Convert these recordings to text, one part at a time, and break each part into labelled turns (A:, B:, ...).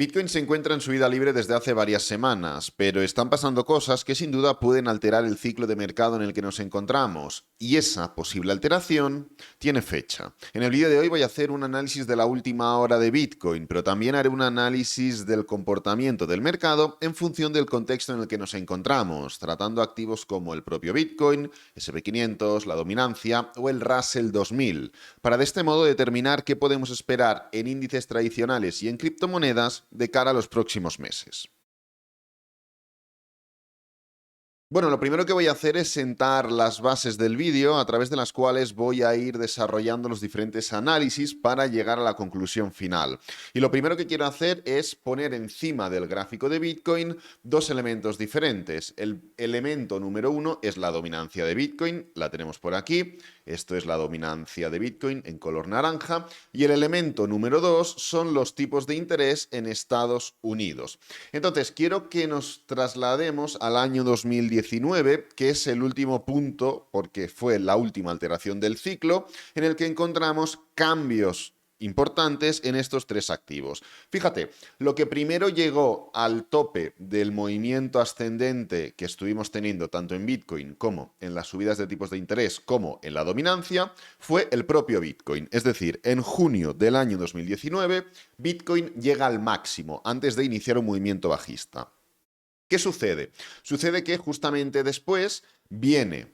A: Bitcoin se encuentra en subida libre desde hace varias semanas, pero están pasando cosas que sin duda pueden alterar el ciclo de mercado en el que nos encontramos, y esa posible alteración tiene fecha. En el vídeo de hoy voy a hacer un análisis de la última hora de Bitcoin, pero también haré un análisis del comportamiento del mercado en función del contexto en el que nos encontramos, tratando activos como el propio Bitcoin, SP500, la dominancia o el Russell 2000, para de este modo determinar qué podemos esperar en índices tradicionales y en criptomonedas de cara a los próximos meses. Bueno, lo primero que voy a hacer es sentar las bases del vídeo a través de las cuales voy a ir desarrollando los diferentes análisis para llegar a la conclusión final. Y lo primero que quiero hacer es poner encima del gráfico de Bitcoin dos elementos diferentes. El elemento número uno es la dominancia de Bitcoin, la tenemos por aquí. Esto es la dominancia de Bitcoin en color naranja. Y el elemento número dos son los tipos de interés en Estados Unidos. Entonces, quiero que nos traslademos al año 2019, que es el último punto, porque fue la última alteración del ciclo, en el que encontramos cambios importantes en estos tres activos. Fíjate, lo que primero llegó al tope del movimiento ascendente que estuvimos teniendo tanto en Bitcoin como en las subidas de tipos de interés como en la dominancia fue el propio Bitcoin. Es decir, en junio del año 2019, Bitcoin llega al máximo antes de iniciar un movimiento bajista. ¿Qué sucede? Sucede que justamente después viene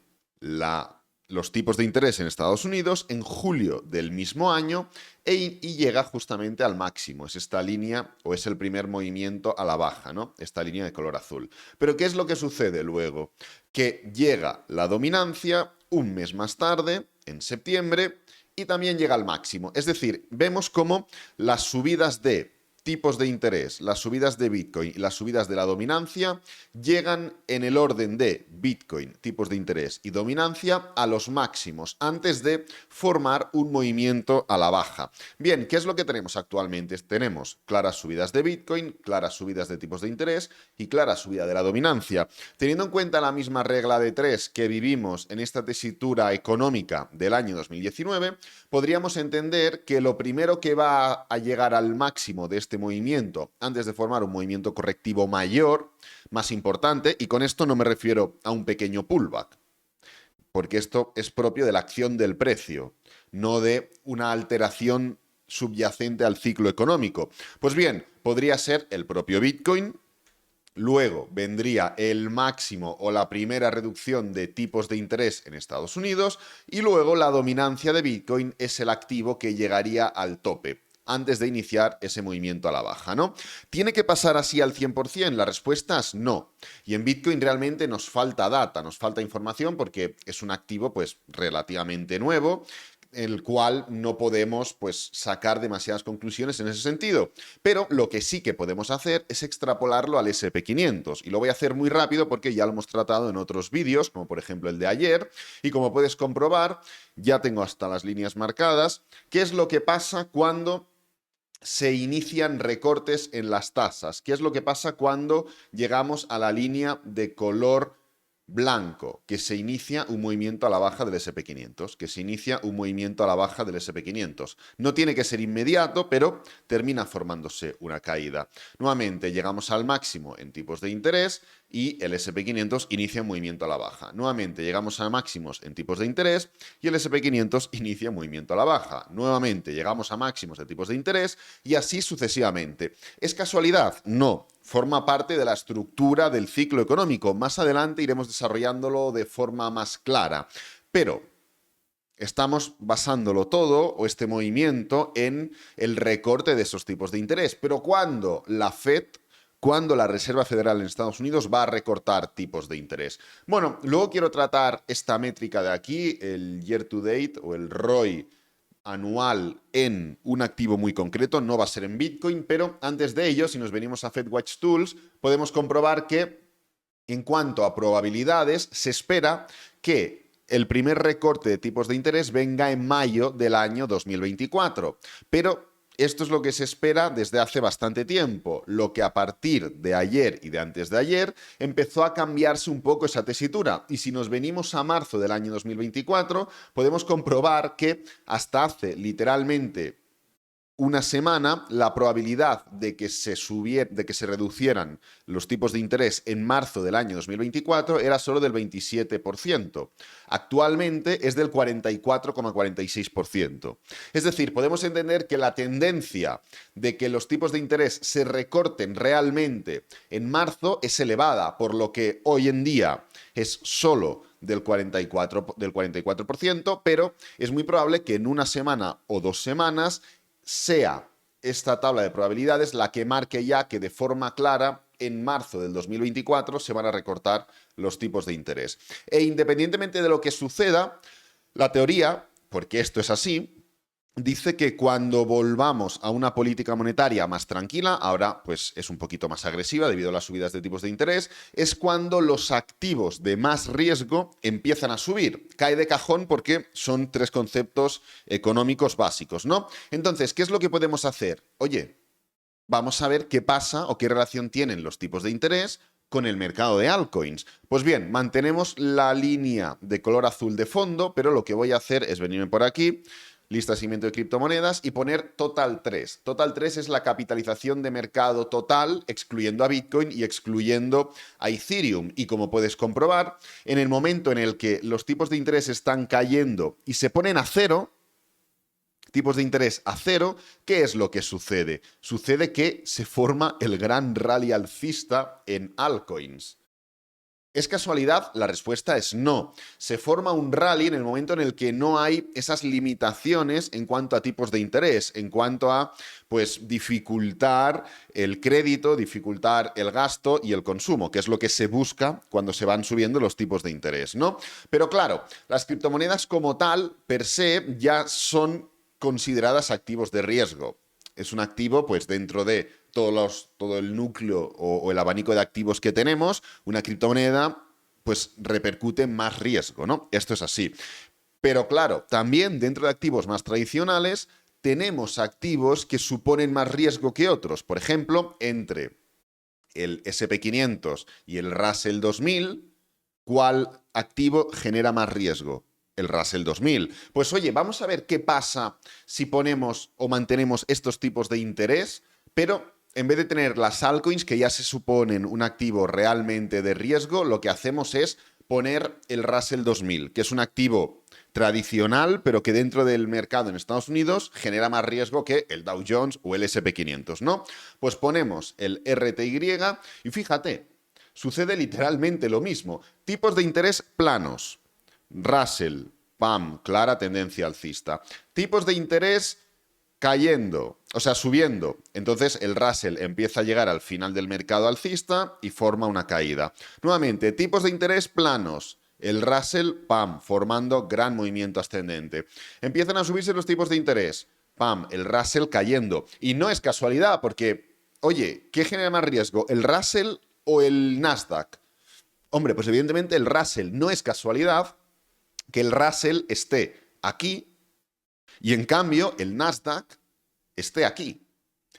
A: los tipos de interés en Estados Unidos en julio del mismo año y llega justamente al máximo. Es esta línea o es el primer movimiento a la baja, ¿no? Esta línea de color azul. Pero ¿qué es lo que sucede luego? Que llega la dominancia un mes más tarde, en septiembre, y también llega al máximo. Es decir, vemos cómo las subidas de tipos de interés, las subidas de Bitcoin y las subidas de la dominancia llegan en el orden de Bitcoin, tipos de interés y dominancia a los máximos antes de formar un movimiento a la baja. Bien, ¿qué es lo que tenemos actualmente? Tenemos claras subidas de Bitcoin, claras subidas de tipos de interés y clara subida de la dominancia. Teniendo en cuenta la misma regla de tres que vivimos en esta tesitura económica del año 2019, podríamos entender que lo primero que va a llegar al máximo de este movimiento antes de formar un movimiento correctivo mayor, más importante, y con esto no me refiero a un pequeño pullback, porque esto es propio de la acción del precio, no de una alteración subyacente al ciclo económico. Pues bien, podría ser el propio Bitcoin. Luego vendría el máximo o la primera reducción de tipos de interés en Estados Unidos y luego la dominancia de Bitcoin es el activo que llegaría al tope antes de iniciar ese movimiento a la baja, ¿no? ¿Tiene que pasar así al 100%? La respuesta es no. Y en Bitcoin realmente nos falta data, nos falta información porque es un activo pues relativamente nuevo, el cual no podemos pues sacar demasiadas conclusiones en ese sentido. Pero lo que sí que podemos hacer es extrapolarlo al SP500 y lo voy a hacer muy rápido porque ya lo hemos tratado en otros vídeos, como por ejemplo el de ayer, y como puedes comprobar, ya tengo hasta las líneas marcadas. ¿Qué es lo que pasa cuando se inician recortes en las tasas? ¿Qué es lo que pasa cuando llegamos a la línea de color blanco? Que se inicia un movimiento a la baja del SP500, que se inicia un movimiento a la baja del SP500. No tiene que ser inmediato, pero termina formándose una caída. Nuevamente llegamos al máximo en tipos de interés y el SP500 inicia un movimiento a la baja. Nuevamente llegamos a máximos en tipos de interés y el SP500 inicia un movimiento a la baja. Nuevamente llegamos a máximos de tipos de interés y así sucesivamente. ¿Es casualidad? No. Forma parte de la estructura del ciclo económico. Más adelante iremos desarrollándolo de forma más clara. Pero estamos basándolo todo, o este movimiento, en el recorte de esos tipos de interés. Pero cuando la Reserva Federal en Estados Unidos va a recortar tipos de interés. Bueno, luego quiero tratar esta métrica de aquí, el year to date o el ROI anual en un activo muy concreto, no va a ser en Bitcoin, pero antes de ello, si nos venimos a FedWatch Tools, podemos comprobar que en cuanto a probabilidades, se espera que el primer recorte de tipos de interés venga en mayo del año 2024, pero esto es lo que se espera desde hace bastante tiempo, lo que a partir de ayer y de antes de ayer empezó a cambiarse un poco esa tesitura. Y si nos venimos a marzo del año 2024, podemos comprobar que hasta hace literalmente una semana, la probabilidad de que se reducieran los tipos de interés en marzo del año 2024 era solo del 27%. Actualmente es del 44,46%. Es decir, podemos entender que la tendencia de que los tipos de interés se recorten realmente en marzo es elevada, por lo que hoy en día es solo del 44%, pero es muy probable que en una semana o 2 semanas sea esta tabla de probabilidades la que marque ya que de forma clara en marzo del 2024 se van a recortar los tipos de interés. E independientemente de lo que suceda, la teoría, porque esto es así, dice que cuando volvamos a una política monetaria más tranquila, ahora pues es un poquito más agresiva debido a las subidas de tipos de interés, es cuando los activos de más riesgo empiezan a subir. Cae de cajón porque son 3 conceptos económicos básicos, ¿no? Entonces, ¿qué es lo que podemos hacer? Oye, vamos a ver qué pasa o qué relación tienen los tipos de interés con el mercado de altcoins. Pues bien, mantenemos la línea de color azul de fondo, pero lo que voy a hacer es venirme por aquí, lista de seguimiento de criptomonedas, y poner Total 3. Total 3 es la capitalización de mercado total, excluyendo a Bitcoin y excluyendo a Ethereum. Y como puedes comprobar, en el momento en el que los tipos de interés están cayendo y se ponen a cero, tipos de interés a cero, ¿qué es lo que sucede? Sucede que se forma el gran rally alcista en altcoins. ¿Es casualidad? La respuesta es no. Se forma un rally en el momento en el que no hay esas limitaciones en cuanto a tipos de interés, en cuanto a, pues, dificultar el crédito, dificultar el gasto y el consumo, que es lo que se busca cuando se van subiendo los tipos de interés, ¿no? Pero claro, las criptomonedas como tal, per se, ya son consideradas activos de riesgo. Es un activo, pues, dentro de todo el núcleo o el abanico de activos que tenemos, una criptomoneda pues repercute más riesgo, ¿no? Esto es así. Pero claro, también dentro de activos más tradicionales tenemos activos que suponen más riesgo que otros. Por ejemplo, entre el SP500 y el Russell 2000, ¿cuál activo genera más riesgo? El Russell 2000. Pues oye, vamos a ver qué pasa si ponemos o mantenemos estos tipos de interés, pero en vez de tener las altcoins, que ya se suponen un activo realmente de riesgo, lo que hacemos es poner el Russell 2000, que es un activo tradicional, pero que dentro del mercado en Estados Unidos genera más riesgo que el Dow Jones o el SP500, ¿no? Pues ponemos el RTY y fíjate, sucede literalmente lo mismo. Tipos de interés planos. Russell, pam, clara tendencia alcista. Tipos de interés cayendo, o sea, subiendo. Entonces el Russell empieza a llegar al final del mercado alcista y forma una caída. Nuevamente, tipos de interés planos. El Russell, pam, formando gran movimiento ascendente. Empiezan a subirse los tipos de interés. Pam, el Russell cayendo. Y no es casualidad, porque, oye, ¿qué genera más riesgo? ¿El Russell o el Nasdaq? Hombre, pues evidentemente el Russell. No es casualidad que el Russell esté aquí y en cambio el Nasdaq esté aquí.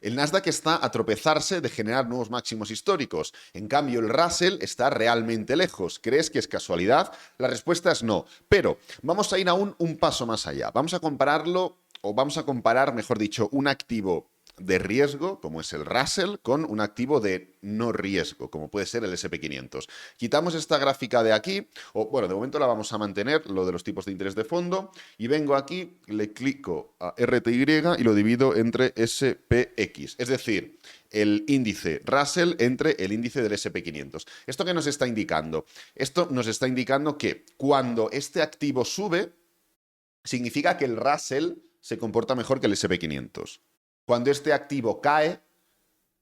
A: El Nasdaq está a tropezarse de generar nuevos máximos históricos. En cambio, el Russell está realmente lejos. ¿Crees que es casualidad? La respuesta es no. Pero vamos a ir aún un paso más allá. Vamos a compararlo, o vamos a comparar, mejor dicho, un activo de riesgo, como es el Russell, con un activo de no riesgo, como puede ser el SP500. Quitamos esta gráfica de aquí, o bueno, de momento la vamos a mantener, lo de los tipos de interés de fondo, y vengo aquí, le clico a RTY y lo divido entre SPX, es decir, el índice Russell entre el índice del SP500. ¿Esto qué nos está indicando? Esto nos está indicando que cuando este activo sube, significa que el Russell se comporta mejor que el SP500. Cuando este activo cae,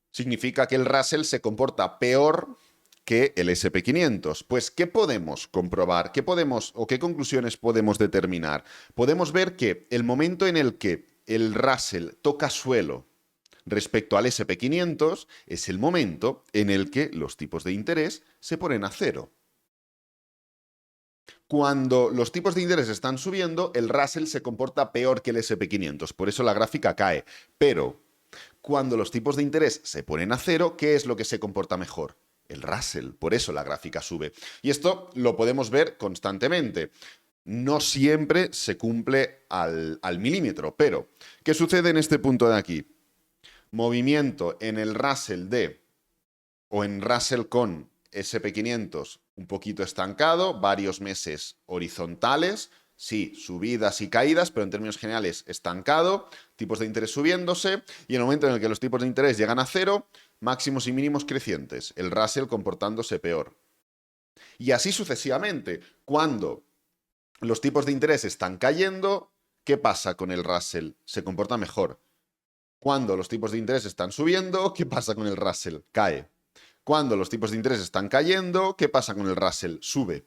A: significa que el Russell se comporta peor que el SP500. Pues, ¿qué podemos comprobar? ¿Qué podemos o qué conclusiones podemos determinar? Podemos ver que el momento en el que el Russell toca suelo respecto al SP500 es el momento en el que los tipos de interés se ponen a cero. Cuando los tipos de interés están subiendo, el Russell se comporta peor que el SP500, por eso la gráfica cae. Pero cuando los tipos de interés se ponen a cero, ¿qué es lo que se comporta mejor? El Russell, por eso la gráfica sube. Y esto lo podemos ver constantemente. No siempre se cumple al milímetro, pero ¿qué sucede en este punto de aquí? Movimiento en el Russell o en Russell con SP500 un poquito estancado, varios meses horizontales, sí, subidas y caídas, pero en términos generales estancado, tipos de interés subiéndose, y en el momento en el que los tipos de interés llegan a cero, máximos y mínimos crecientes, el Russell comportándose peor. Y así sucesivamente. Cuando los tipos de interés están cayendo, ¿qué pasa con el Russell? Se comporta mejor. Cuando los tipos de interés están subiendo, ¿qué pasa con el Russell? Cae. Cuando los tipos de interés están cayendo, ¿qué pasa con el Russell? Sube.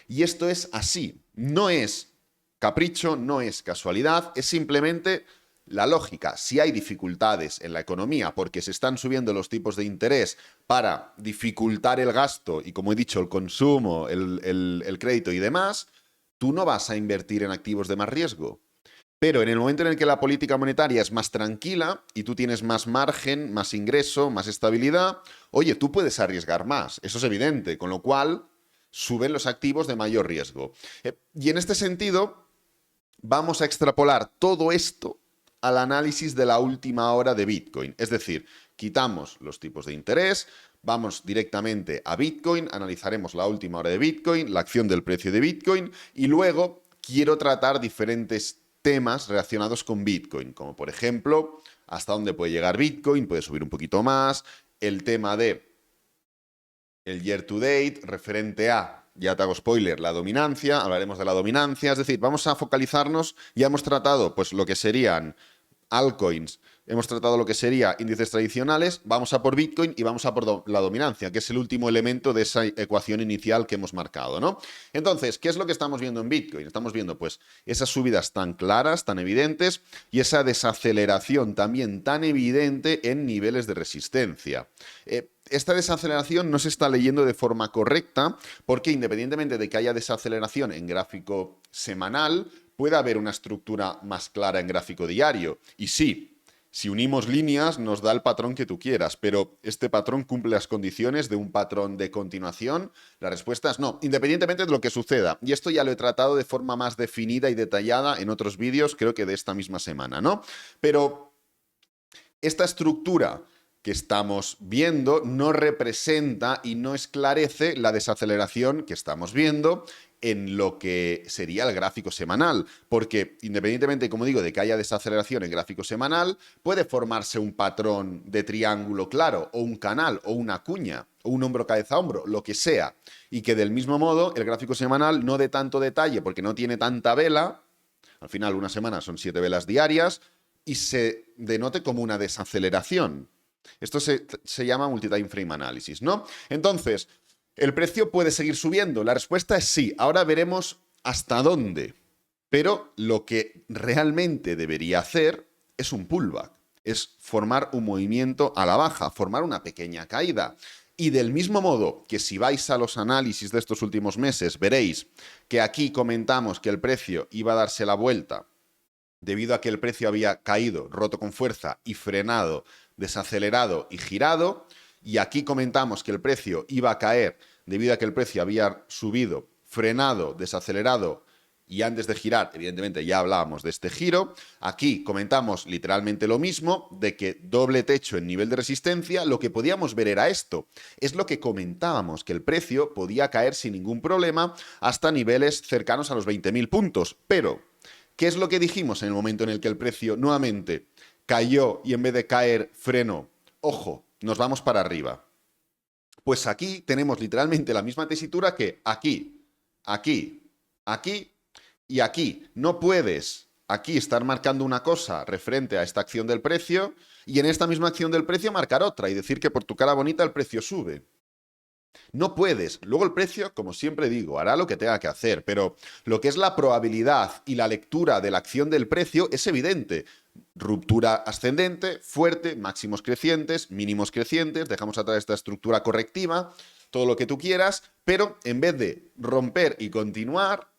A: Y esto es así. No es capricho, no es casualidad, es simplemente la lógica. Si hay dificultades en la economía porque se están subiendo los tipos de interés para dificultar el gasto y, como he dicho, el consumo, el crédito y demás, tú no vas a invertir en activos de más riesgo. Pero en el momento en el que la política monetaria es más tranquila y tú tienes más margen, más ingreso, más estabilidad, oye, tú puedes arriesgar más, eso es evidente, con lo cual suben los activos de mayor riesgo. Y en este sentido, vamos a extrapolar todo esto al análisis de la última hora de Bitcoin. Es decir, quitamos los tipos de interés, vamos directamente a Bitcoin, analizaremos la última hora de Bitcoin, la acción del precio de Bitcoin y luego quiero tratar diferentes temas relacionados con Bitcoin, como por ejemplo, hasta dónde puede llegar Bitcoin, puede subir un poquito más, el tema de el year to date referente a, ya te hago spoiler, la dominancia, hablaremos de la dominancia, es decir, vamos a focalizarnos, ya hemos tratado pues lo que serían altcoins, hemos tratado lo que sería índices tradicionales, vamos a por Bitcoin y vamos a por la dominancia, que es el último elemento de esa ecuación inicial que hemos marcado, ¿no? Entonces, ¿qué es lo que estamos viendo en Bitcoin? Estamos viendo, pues, esas subidas tan claras, tan evidentes, y esa desaceleración también tan evidente en niveles de resistencia. Esta desaceleración no se está leyendo de forma correcta porque independientemente de que haya desaceleración en gráfico semanal, puede haber una estructura más clara en gráfico diario. Y sí, si unimos líneas nos da el patrón que tú quieras, pero ¿este patrón cumple las condiciones de un patrón de continuación? La respuesta es no, independientemente de lo que suceda. Y esto ya lo he tratado de forma más definida y detallada en otros vídeos, creo que de esta misma semana, ¿no? Pero esta estructura que estamos viendo no representa y no esclarece la desaceleración que estamos viendo en lo que sería el gráfico semanal, porque independientemente, como digo, de que haya desaceleración en gráfico semanal, puede formarse un patrón de triángulo claro, o un canal, o una cuña, o un hombro cabeza hombro, lo que sea, y que del mismo modo el gráfico semanal no dé tanto detalle porque no tiene tanta vela, al final una semana son 7 velas diarias, y se denote como una desaceleración. Esto se llama multi-time frame analysis, ¿no? Entonces, ¿el precio puede seguir subiendo? La respuesta es sí. Ahora veremos hasta dónde. Pero lo que realmente debería hacer es un pullback. Es formar un movimiento a la baja, formar una pequeña caída. Y del mismo modo que si vais a los análisis de estos últimos meses, veréis que aquí comentamos que el precio iba a darse la vuelta debido a que el precio había caído, roto con fuerza y frenado, desacelerado y girado. Y aquí comentamos que el precio iba a caer debido a que el precio había subido, frenado, desacelerado y antes de girar, evidentemente ya hablábamos de este giro. Aquí comentamos literalmente lo mismo, de que doble techo en nivel de resistencia, lo que podíamos ver era esto. Es lo que comentábamos, que el precio podía caer sin ningún problema hasta niveles cercanos a los 20.000 puntos. Pero ¿qué es lo que dijimos en el momento en el que el precio nuevamente cayó y en vez de caer frenó? Ojo, nos vamos para arriba. Pues aquí tenemos literalmente la misma tesitura que aquí, aquí, aquí y aquí. No puedes aquí estar marcando una cosa referente a esta acción del precio y en esta misma acción del precio marcar otra y decir que por tu cara bonita el precio sube. No puedes. Luego el precio, como siempre digo, hará lo que tenga que hacer, pero lo que es la probabilidad y la lectura de la acción del precio es evidente. Ruptura ascendente, fuerte, máximos crecientes, mínimos crecientes, dejamos atrás esta estructura correctiva, todo lo que tú quieras, pero en vez de romper y continuar,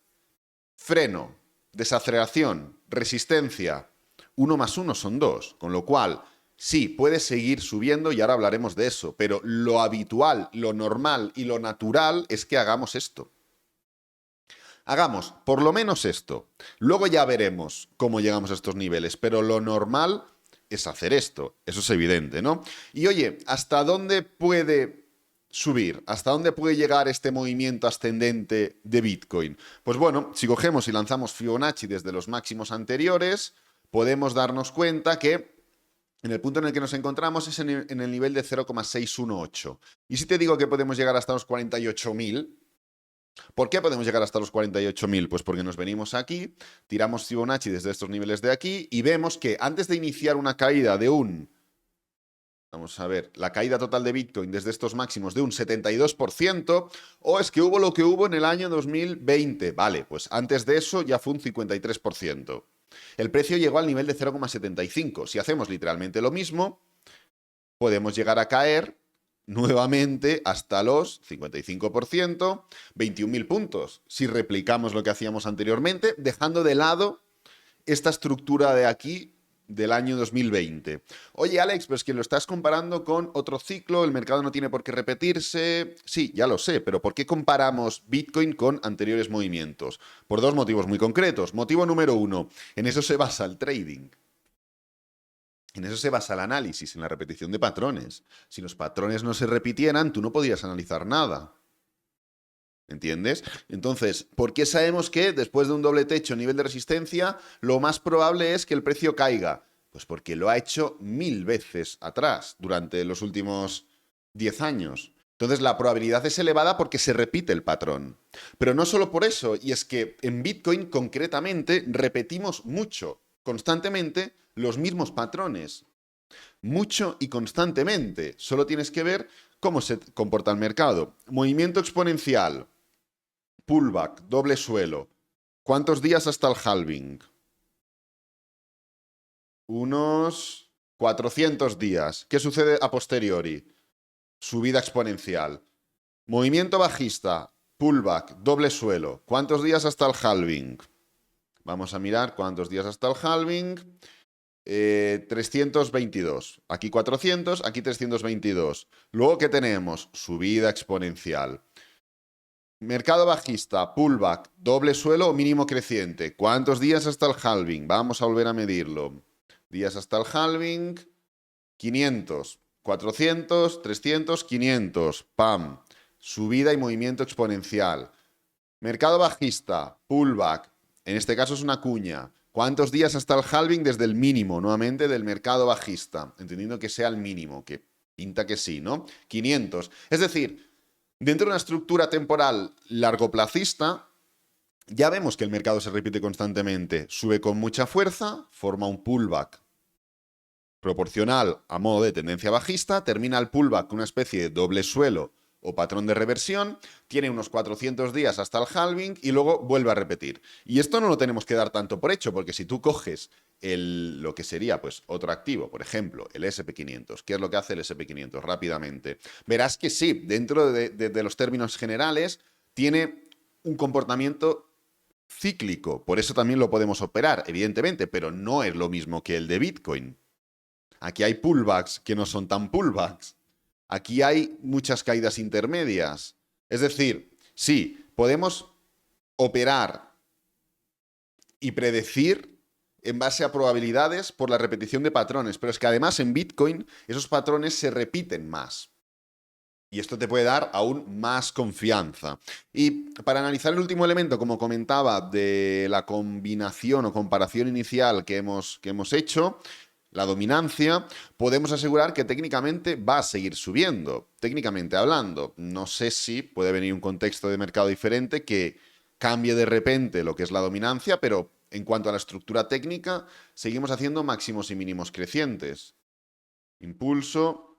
A: freno, desaceleración, resistencia, 1 más 1 son 2, con lo cual sí, puede seguir subiendo y ahora hablaremos de eso, pero lo habitual, lo normal y lo natural es que hagamos esto. Hagamos por lo menos esto. Luego ya veremos cómo llegamos a estos niveles, pero lo normal es hacer esto. Eso es evidente, ¿no? Y oye, ¿hasta dónde puede subir? ¿Hasta dónde puede llegar este movimiento ascendente de Bitcoin? Pues bueno, si cogemos y lanzamos Fibonacci desde los máximos anteriores, podemos darnos cuenta que en el punto en el que nos encontramos es en el nivel de 0,618. Y si te digo que podemos llegar hasta los 48.000, ¿por qué podemos llegar hasta los 48.000? Pues porque nos venimos aquí, tiramos Fibonacci desde estos niveles de aquí y vemos que antes de iniciar una caída de vamos a ver, la caída total de Bitcoin desde estos máximos de un 72%, o es que hubo lo que hubo en el año 2020. Vale, pues antes de eso ya fue un 53%. El precio llegó al nivel de 0,75. Si hacemos literalmente lo mismo, podemos llegar a caer nuevamente hasta los 55%, 21.000 puntos, si replicamos lo que hacíamos anteriormente, dejando de lado esta estructura de aquí del año 2020. Oye, Alex, pues que lo estás comparando con otro ciclo, el mercado no tiene por qué repetirse. Sí, ya lo sé, pero ¿por qué comparamos Bitcoin con anteriores movimientos? Por dos motivos muy concretos. Motivo número uno, en eso se basa el trading. En eso se basa el análisis, en la repetición de patrones. Si los patrones no se repitieran, tú no podías analizar nada. ¿Entiendes? Entonces, ¿por qué sabemos que después de un doble techo nivel de resistencia, lo más probable es que el precio caiga? Pues porque lo ha hecho 1000 veces atrás durante los últimos 10 años. Entonces, la probabilidad es elevada porque se repite el patrón. Pero no solo por eso, y es que en Bitcoin concretamente repetimos mucho, constantemente, los mismos patrones. Mucho y constantemente. Solo tienes que ver cómo se comporta el mercado. Movimiento exponencial. Pullback, doble suelo. ¿Cuántos días hasta el halving? Unos 400 días. ¿Qué sucede a posteriori? Subida exponencial. Movimiento bajista, pullback, doble suelo. ¿Cuántos días hasta el halving? Vamos a mirar cuántos días hasta el halving. 322. Aquí 400, aquí 322. Luego, ¿qué tenemos? Subida exponencial. Mercado bajista, pullback, doble suelo o mínimo creciente. ¿Cuántos días hasta el halving? Vamos a volver a medirlo. Días hasta el halving. 500, 400, 300, 500. ¡Pam! Subida y movimiento exponencial. Mercado bajista, pullback. En este caso es una cuña. ¿Cuántos días hasta el halving desde el mínimo, nuevamente, del mercado bajista? Entendiendo que sea el mínimo, que pinta que sí, ¿no? 500. Es decir, dentro de una estructura temporal largoplacista, ya vemos que el mercado se repite constantemente. Sube con mucha fuerza, forma un pullback proporcional a modo de tendencia bajista, termina el pullback con una especie de doble suelo o patrón de reversión, tiene unos 400 días hasta el halving y luego vuelve a repetir. Y esto no lo tenemos que dar tanto por hecho, porque si tú coges lo que sería pues otro activo, por ejemplo, el SP500, ¿qué es lo que hace el SP500? Rápidamente. Verás que sí, dentro de los términos generales, tiene un comportamiento cíclico, por eso también lo podemos operar, evidentemente, pero no es lo mismo que el de Bitcoin. Aquí hay pullbacks que no son tan pullbacks. Aquí hay muchas caídas intermedias. Es decir, sí, podemos operar y predecir en base a probabilidades por la repetición de patrones, pero es que además en Bitcoin esos patrones se repiten más. Y esto te puede dar aún más confianza. Y para analizar el último elemento, como comentaba, de la combinación o comparación inicial que hemos hecho, la dominancia, podemos asegurar que técnicamente va a seguir subiendo, técnicamente hablando. No sé si puede venir un contexto de mercado diferente que cambie de repente lo que es la dominancia, pero en cuanto a la estructura técnica, seguimos haciendo máximos y mínimos crecientes. Impulso.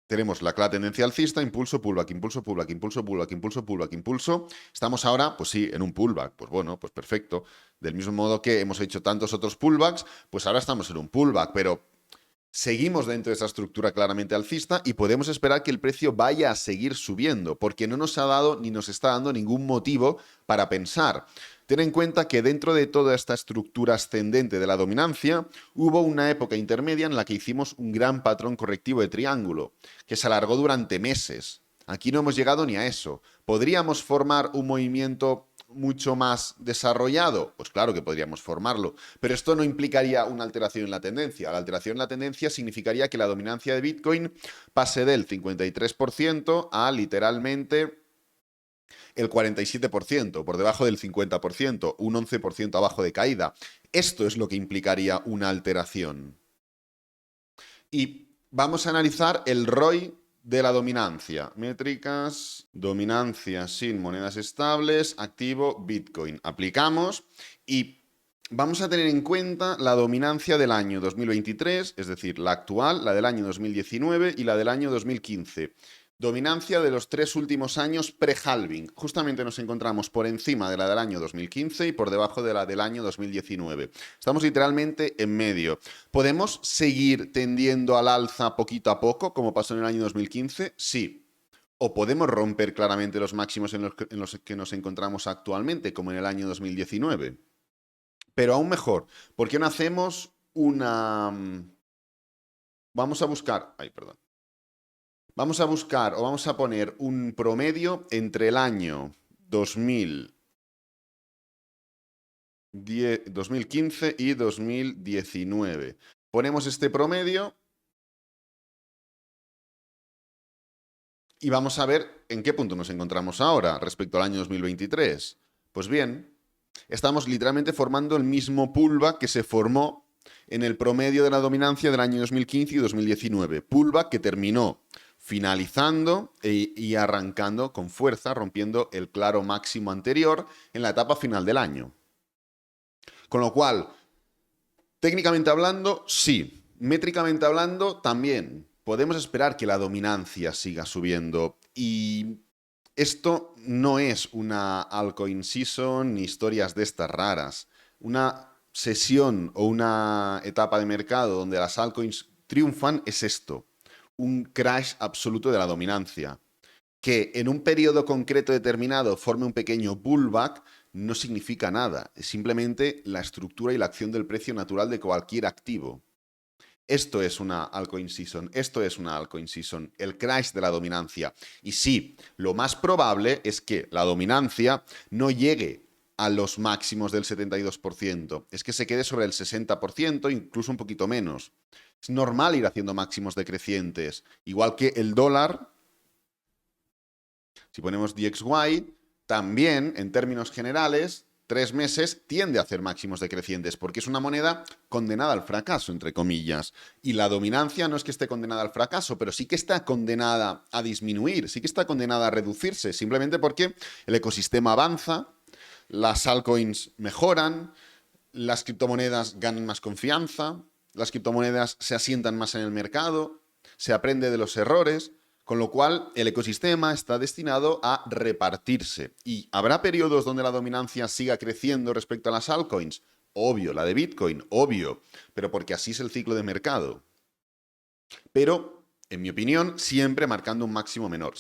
A: Tenemos la clara tendencia alcista, impulso, pullback, impulso, pullback, impulso, pullback, impulso, pullback, impulso. Estamos ahora, pues sí, en un pullback. Pues bueno, pues perfecto. Del mismo modo que hemos hecho tantos otros pullbacks, pues ahora estamos en un pullback, pero seguimos dentro de esa estructura claramente alcista y podemos esperar que el precio vaya a seguir subiendo, porque no nos ha dado ni nos está dando ningún motivo para pensar. Ten en cuenta que dentro de toda esta estructura ascendente de la dominancia, hubo una época intermedia en la que hicimos un gran patrón correctivo de triángulo, que se alargó durante meses, Aquí no hemos llegado ni a eso. ¿Podríamos formar un movimiento mucho más desarrollado? Pues claro que podríamos formarlo, pero esto no implicaría una alteración en la tendencia. La alteración en la tendencia significaría que la dominancia de Bitcoin pase del 53% a literalmente el 47%, por debajo del 50%, un 11% abajo de caída. Esto es lo que implicaría una alteración. Y vamos a analizar el ROI de la dominancia. Métricas, dominancia sin monedas estables, activo, Bitcoin. Aplicamos y vamos a tener en cuenta la dominancia del año 2023, es decir, la actual, la del año 2019 y la del año 2015. Dominancia de los 3 últimos años pre-halving. Justamente nos encontramos por encima de la del año 2015 y por debajo de la del año 2019. Estamos literalmente en medio. ¿Podemos seguir tendiendo al alza poquito a poco, como pasó en el año 2015? Sí. ¿O podemos romper claramente los máximos en los que nos encontramos actualmente, como en el año 2019? Pero aún mejor, ¿por qué no hacemos una... Vamos a buscar... Ay, perdón. Vamos a buscar o vamos a poner un promedio entre el año 2015 y 2019. Ponemos este promedio y vamos a ver en qué punto nos encontramos ahora respecto al año 2023. Pues bien, estamos literalmente formando el mismo pullback que se formó en el promedio de la dominancia del año 2015 y 2019. Pullback que terminó finalizando y arrancando con fuerza, rompiendo el claro máximo anterior en la etapa final del año. Con lo cual, técnicamente hablando, sí. Métricamente hablando, también. Podemos esperar que la dominancia siga subiendo. Y esto no es una altcoin season ni historias de estas raras. Una sesión o una etapa de mercado donde las altcoins triunfan es esto. Un crash absoluto de la dominancia. Que en un periodo concreto determinado forme un pequeño pullback no significa nada. Es simplemente la estructura y la acción del precio natural de cualquier activo. Esto es una altcoin season, esto es una altcoin season, el crash de la dominancia. Y sí, lo más probable es que la dominancia no llegue a los máximos del 72%, es que se quede sobre el 60%, incluso un poquito menos. Es normal ir haciendo máximos decrecientes, igual que el dólar. Si ponemos DXY, también, en términos generales, 3 meses tiende a hacer máximos decrecientes, porque es una moneda condenada al fracaso, entre comillas. Y la dominancia no es que esté condenada al fracaso, pero sí que está condenada a disminuir, sí que está condenada a reducirse, simplemente porque el ecosistema avanza, las altcoins mejoran, las criptomonedas ganan más confianza, las criptomonedas se asientan más en el mercado, se aprende de los errores. Con lo cual, el ecosistema está destinado a repartirse. ¿Y habrá periodos donde la dominancia siga creciendo respecto a las altcoins? Obvio, la de Bitcoin, obvio, pero porque así es el ciclo de mercado. Pero, en mi opinión, siempre marcando un máximo menor,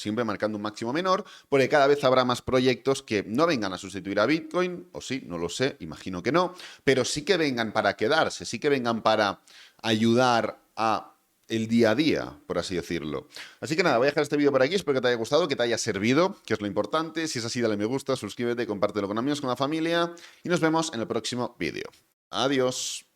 A: porque cada vez habrá más proyectos que no vengan a sustituir a Bitcoin, o sí, no lo sé, imagino que no, pero sí que vengan para quedarse, sí que vengan para ayudar a el día a día, por así decirlo. Así que nada, voy a dejar este vídeo por aquí, espero que te haya gustado, que te haya servido, que es lo importante. Si es así, dale me gusta, suscríbete, compártelo con amigos, con la familia y nos vemos en el próximo vídeo. Adiós.